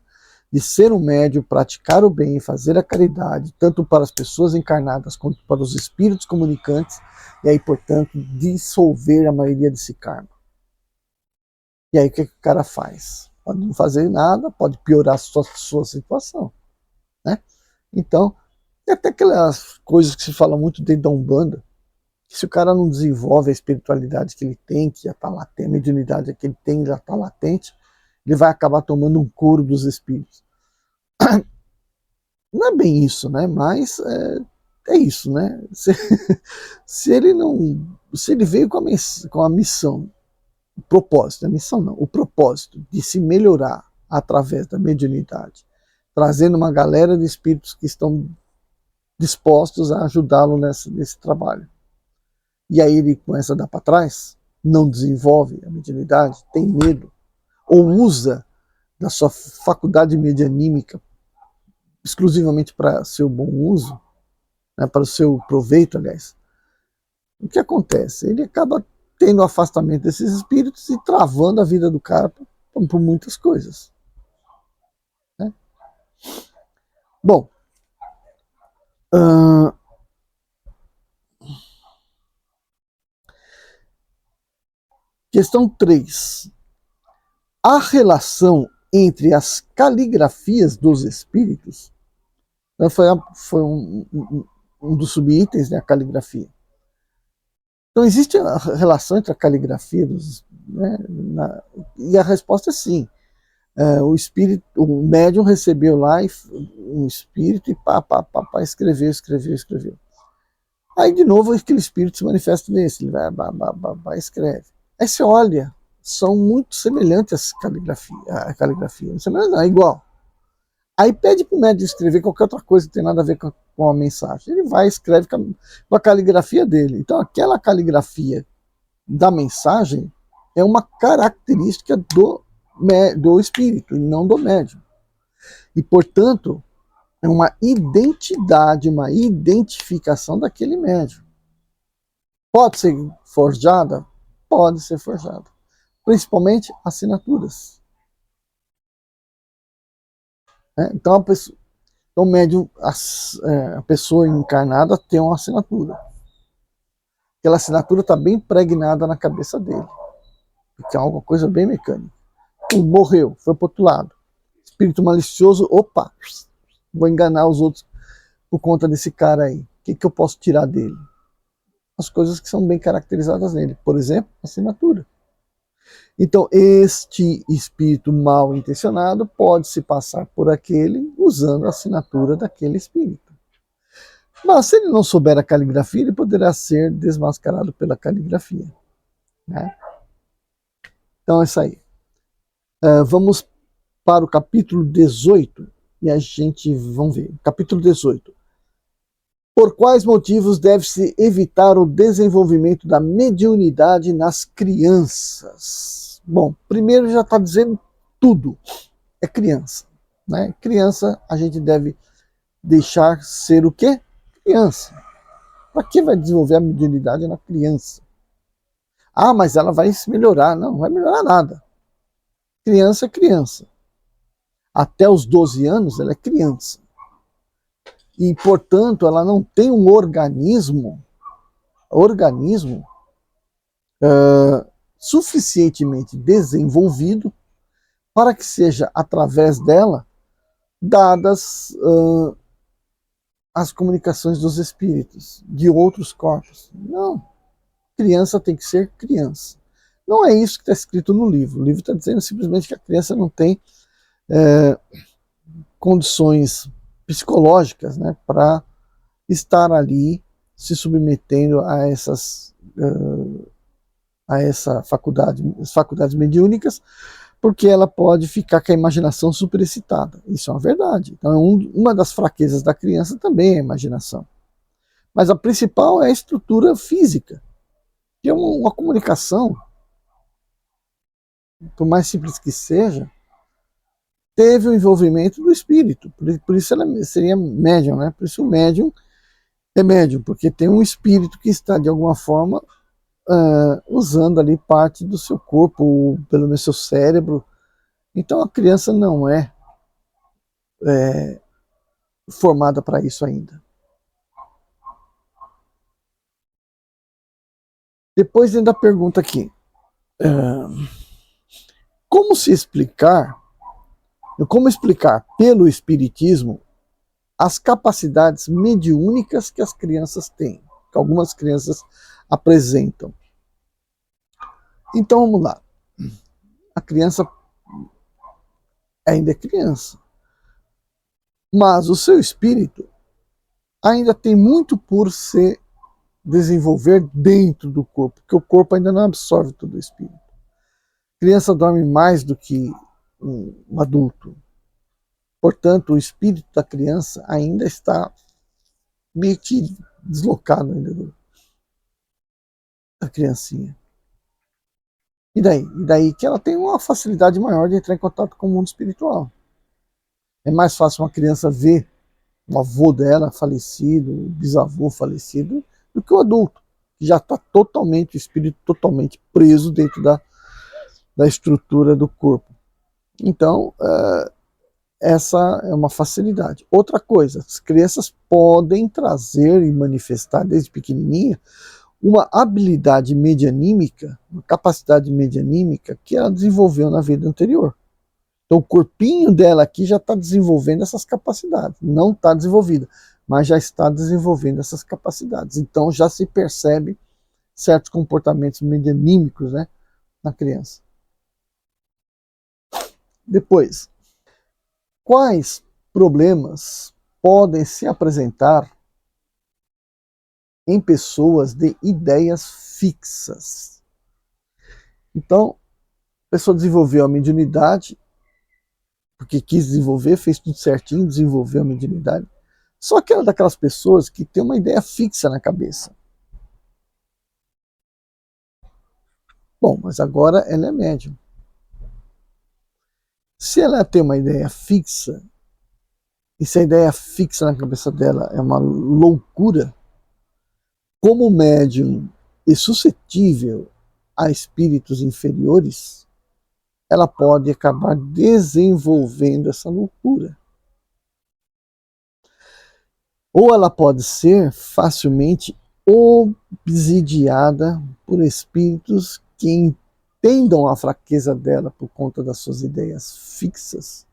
Speaker 1: de ser um médium, praticar o bem, fazer a caridade, tanto para as pessoas encarnadas quanto para os espíritos comunicantes, e aí, portanto, dissolver a maioria desse karma. E aí o que o cara faz? Pode não fazer nada, pode piorar a sua situação, né? Então, tem até aquelas coisas que se fala muito dentro da Umbanda, que se o cara não desenvolve a espiritualidade que ele tem, que já está latente, a mediunidade que ele tem já está latente, ele vai acabar tomando um couro dos espíritos. Não é bem isso, né? Mas é isso, né? Se ele veio com a missão, o propósito, a missão não, o propósito de se melhorar através da mediunidade, trazendo uma galera de espíritos que estão dispostos a ajudá-lo nesse trabalho. E aí ele começa a dar para trás, não desenvolve a mediunidade, tem medo, ou usa da sua faculdade medianímica exclusivamente para seu bom uso, né, para o seu proveito, aliás. O que acontece? Ele acaba tendo o afastamento desses espíritos e travando a vida do cara por muitas coisas. Né? Bom, questão 3. A relação entre as caligrafias dos espíritos, né, foi um dos subitens, né, a caligrafia. Então existe a relação entre a caligrafia né, e a resposta é sim. O médium recebeu lá um espírito e escreveu. Aí de novo aquele espírito se manifesta nesse, ele vai escreve. Aí você olha, são muito semelhantes a caligrafia. Não é igual. Aí pede para o médium escrever qualquer outra coisa que tem nada a ver com a mensagem. Ele vai e escreve com a caligrafia dele. Então aquela caligrafia da mensagem é uma característica do espírito e não do médium. E, portanto, é uma identidade, uma identificação daquele médium. Pode ser forjada? Pode ser forjada. Principalmente assinaturas. Então, o médium, a pessoa encarnada tem uma assinatura. Aquela assinatura está bem impregnada na cabeça dele. Porque é uma coisa bem mecânica. Morreu, foi para o outro lado. Espírito malicioso, opa, vou enganar os outros por conta desse cara aí. O que eu posso tirar dele? As coisas que são bem caracterizadas nele. Por exemplo, assinatura. Então, este espírito mal intencionado pode se passar por aquele usando a assinatura daquele espírito. Mas se ele não souber a caligrafia, ele poderá ser desmascarado pela caligrafia. Né? Então é isso aí. Vamos para o capítulo 18 e a gente, vamos ver. Capítulo 18. Por quais motivos deve-se evitar o desenvolvimento da mediunidade nas crianças? Bom, primeiro já está dizendo tudo. É criança. Né? Criança a gente deve deixar ser o quê? Criança. Para que vai desenvolver a mediunidade na criança? Ah, mas ela vai se melhorar. Não, não vai melhorar nada. Criança é criança. Até os 12 anos ela é criança. E, portanto, ela não tem um organismo suficientemente desenvolvido para que seja através dela dadas as comunicações dos espíritos, de outros corpos. Não. Criança tem que ser criança. Não é isso que está escrito no livro. O livro está dizendo simplesmente que a criança não tem condições psicológicas, né, para estar ali se submetendo a as faculdades mediúnicas, porque ela pode ficar com a imaginação superexcitada. Isso é uma verdade. Então, uma das fraquezas da criança também é a imaginação. Mas a principal é a estrutura física, que é uma comunicação, por mais simples que seja, teve o envolvimento do espírito. Por isso ela seria médium, né? Por isso o médium é médium, porque tem um espírito que está, de alguma forma, usando ali parte do seu corpo, ou pelo menos seu cérebro. Então a criança não é formada para isso ainda. Depois ainda pergunta aqui, como explicar pelo espiritismo as capacidades mediúnicas que as crianças têm, que algumas crianças apresentam. Então vamos lá. A criança ainda é criança, mas o seu espírito ainda tem muito por se desenvolver dentro do corpo, porque o corpo ainda não absorve todo o espírito. A criança dorme mais do que um adulto. Portanto, o espírito da criança ainda está meio que deslocado ainda da criancinha. E daí que ela tem uma facilidade maior de entrar em contato com o mundo espiritual. É mais fácil uma criança ver o avô dela falecido, o bisavô falecido, do que o adulto, que já está totalmente, o espírito totalmente preso dentro da estrutura do corpo. Então, essa é uma facilidade. Outra coisa, as crianças podem trazer e manifestar desde pequenininha uma habilidade medianímica, uma capacidade medianímica que ela desenvolveu na vida anterior. Então o corpinho dela aqui já está desenvolvendo essas capacidades. Não está desenvolvida, mas já está desenvolvendo essas capacidades. Então já se percebe certos comportamentos medianímicos, né, na criança. Depois, quais problemas podem se apresentar em pessoas de ideias fixas? Então, a pessoa desenvolveu a mediunidade, porque quis desenvolver, fez tudo certinho, desenvolveu a mediunidade. Só que ela é daquelas pessoas que tem uma ideia fixa na cabeça. Bom, mas agora ela é médium. Se ela tem uma ideia fixa, e se a ideia fixa na cabeça dela é uma loucura, como médium e suscetível a espíritos inferiores, ela pode acabar desenvolvendo essa loucura. Ou ela pode ser facilmente obsidiada por espíritos que entendam a fraqueza dela por conta das suas ideias fixas.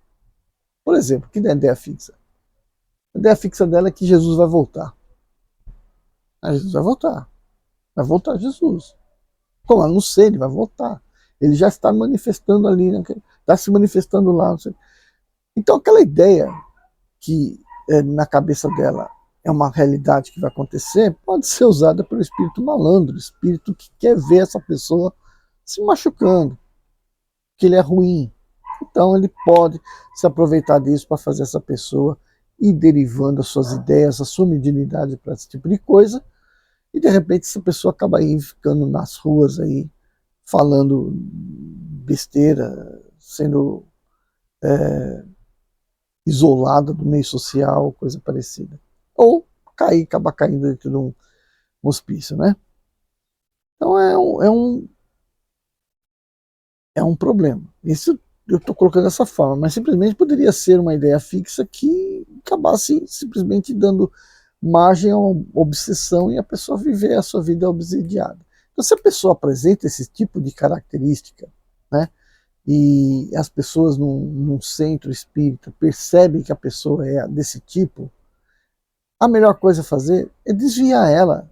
Speaker 1: Por exemplo, que é a ideia fixa? A ideia fixa dela é que Jesus vai voltar. Jesus vai voltar. Vai voltar Jesus. Como? Eu não sei, ele vai voltar. Ele já está manifestando ali, né? Está se manifestando lá. Não sei. Então aquela ideia que na cabeça dela é uma realidade que vai acontecer, pode ser usada pelo espírito malandro, espírito que quer ver essa pessoa se machucando, que ele é ruim. Então ele pode se aproveitar disso para fazer essa pessoa ir derivando as suas ideias, a sua mediunidade para esse tipo de coisa, e de repente essa pessoa acaba aí ficando nas ruas aí, falando besteira, sendo isolada do meio social, coisa parecida. Ou acabar caindo dentro de um hospício, né? Então é um é um problema. Isso eu estou colocando dessa forma, mas simplesmente poderia ser uma ideia fixa que acabasse simplesmente dando margem a uma obsessão e a pessoa viver a sua vida obsidiada. Então, se a pessoa apresenta esse tipo de característica, né, e as pessoas num centro espírita percebem que a pessoa é desse tipo, a melhor coisa a fazer é desviar ela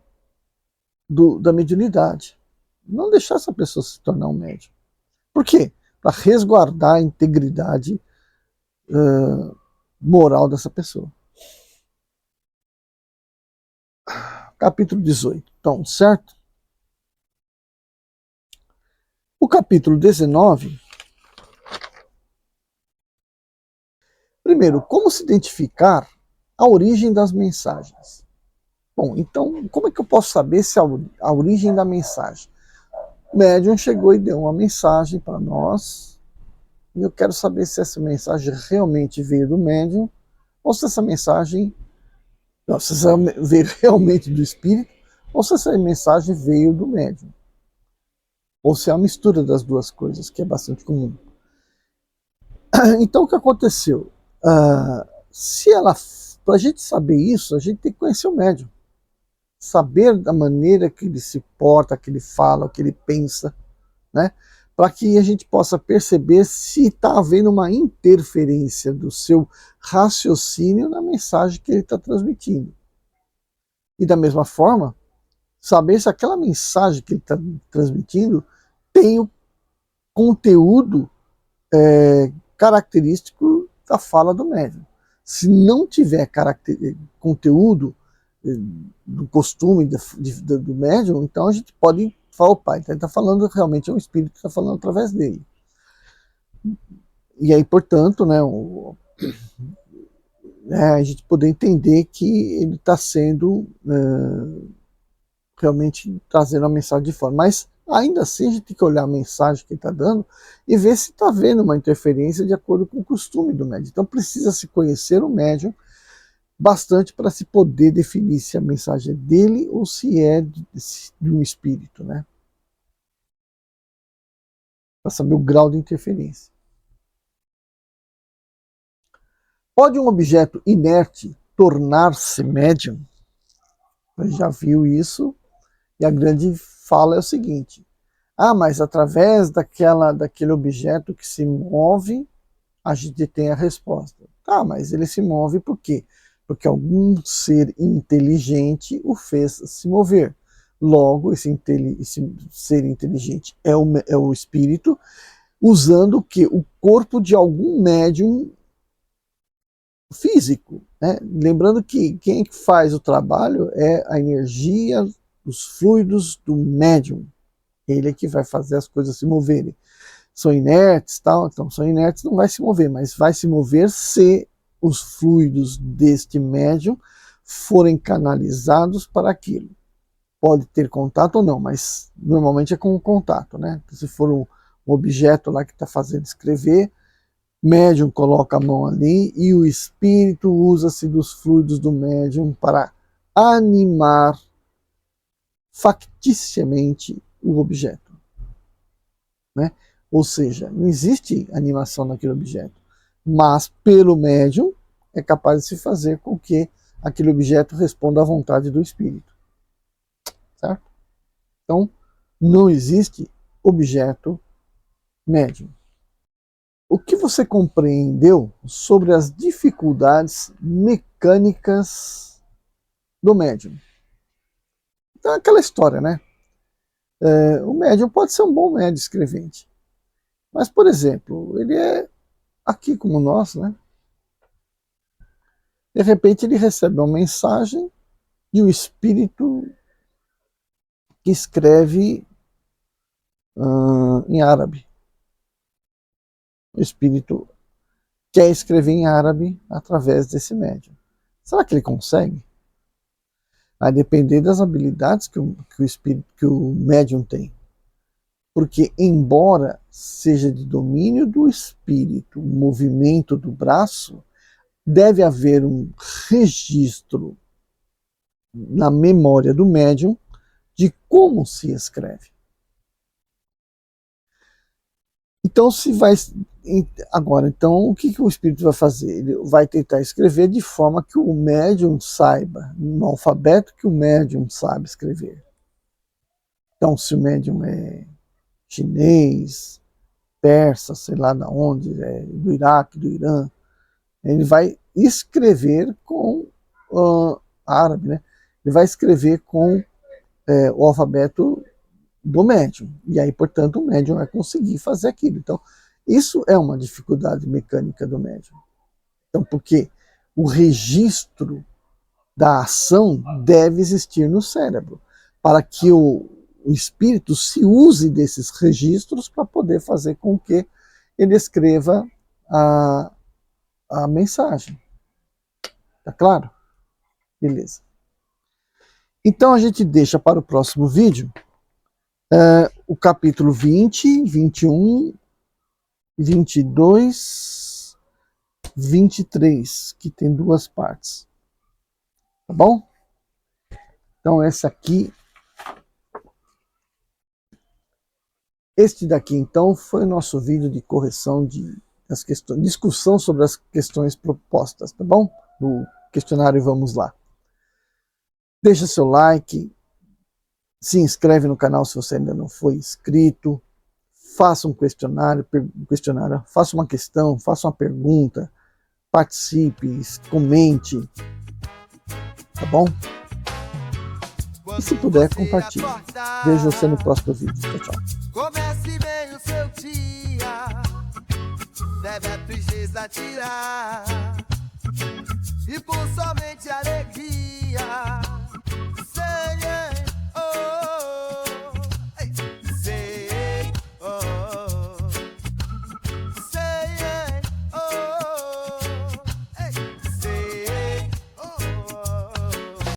Speaker 1: da mediunidade. Não deixar essa pessoa se tornar um médium. Por quê? Para resguardar a integridade moral dessa pessoa. Capítulo 18. Então, certo? O capítulo 19. Primeiro, como se identificar a origem das mensagens? Bom, então, como é que eu posso saber se a origem da mensagem? O médium chegou e deu uma mensagem para nós, e eu quero saber se essa mensagem realmente veio do médium, ou se essa mensagem, não, se essa veio realmente do espírito, ou se essa mensagem veio do médium. Ou se é uma mistura das duas coisas, que é bastante comum. Então, o que aconteceu? Para a gente saber isso, a gente tem que conhecer o médium. Saber da maneira que ele se porta, que ele fala, o que ele pensa, né? Para que a gente possa perceber se está havendo uma interferência do seu raciocínio na mensagem que ele está transmitindo. E da mesma forma, saber se aquela mensagem que ele está transmitindo tem o conteúdo característico da fala do médium. Se não tiver conteúdo do costume do médium, então a gente pode falar, opa, então ele está falando, realmente é um espírito que está falando através dele. E aí, portanto, né, a gente poder entender que ele está sendo realmente trazendo a mensagem de fora. Mas ainda assim a gente tem que olhar a mensagem que ele está dando e ver se está havendo uma interferência de acordo com o costume do médium. Então precisa se conhecer o médium bastante para se poder definir se a mensagem é dele ou se é de um espírito, né? Para saber o grau de interferência. Pode um objeto inerte tornar-se médium? A gente já viu isso, e a grande fala é o seguinte: mas através daquele objeto que se move, a gente tem a resposta. Tá, mas ele se move por quê? Porque algum ser inteligente o fez se mover. Logo, esse ser inteligente é o espírito, usando o quê? O corpo de algum médium físico. Né? Lembrando que quem faz o trabalho é a energia, os fluidos do médium. Ele é que vai fazer as coisas se moverem. São inertes, tal, então são inertes, não vai se mover, mas vai se mover se os fluidos deste médium forem canalizados para aquilo. Pode ter contato ou não, mas normalmente é com o contato, né? Se for um objeto lá que está fazendo escrever, médium coloca a mão ali e o espírito usa-se dos fluidos do médium para animar facticiamente o objeto, né? Ou seja, não existe animação naquele objeto, mas pelo médium é capaz de se fazer com que aquele objeto responda à vontade do espírito, certo? Então, não existe objeto médium. O que você compreendeu sobre as dificuldades mecânicas do médium? Então, é aquela história, né? O médium pode ser um bom médium escrevente, mas, por exemplo, ele é aqui como nós, né? De repente ele recebe uma mensagem de um espírito que escreve em árabe. O espírito quer escrever em árabe através desse médium. Será que ele consegue? Vai depender das habilidades que o espírito, que o médium tem. Porque, embora seja de domínio do espírito o movimento do braço, deve haver um registro na memória do médium de como se escreve. Então, se vai agora, então o que o espírito vai fazer? Ele vai tentar escrever de forma que o médium saiba, no alfabeto que o médium sabe escrever. Então, se o médium é chinês, persa, sei lá de onde, do Iraque, do Irã, ele vai escrever com árabe, né? Ele vai escrever com o alfabeto do médium. E aí, portanto, o médium vai conseguir fazer aquilo. Então, isso é uma dificuldade mecânica do médium. Então, porque o registro da ação deve existir no cérebro, para que o espírito se use desses registros para poder fazer com que ele escreva a mensagem. Tá claro? Beleza. Então a gente deixa para o próximo vídeo o capítulo 20, 21, 22, 23, que tem 2 partes. Tá bom? Então este daqui então foi o nosso vídeo de correção das questões, discussão sobre as questões propostas, tá bom? No questionário Vamos Lá. Deixa seu like, se inscreve no canal se você ainda não foi inscrito, faça um questionário, faça uma questão, faça uma pergunta, participe, comente, tá bom? E se puder, compartilhe. Vejo você no próximo vídeo. Tchau, tchau.
Speaker 2: Comece bem o seu dia, deve a tristeza tirar, e por somente alegria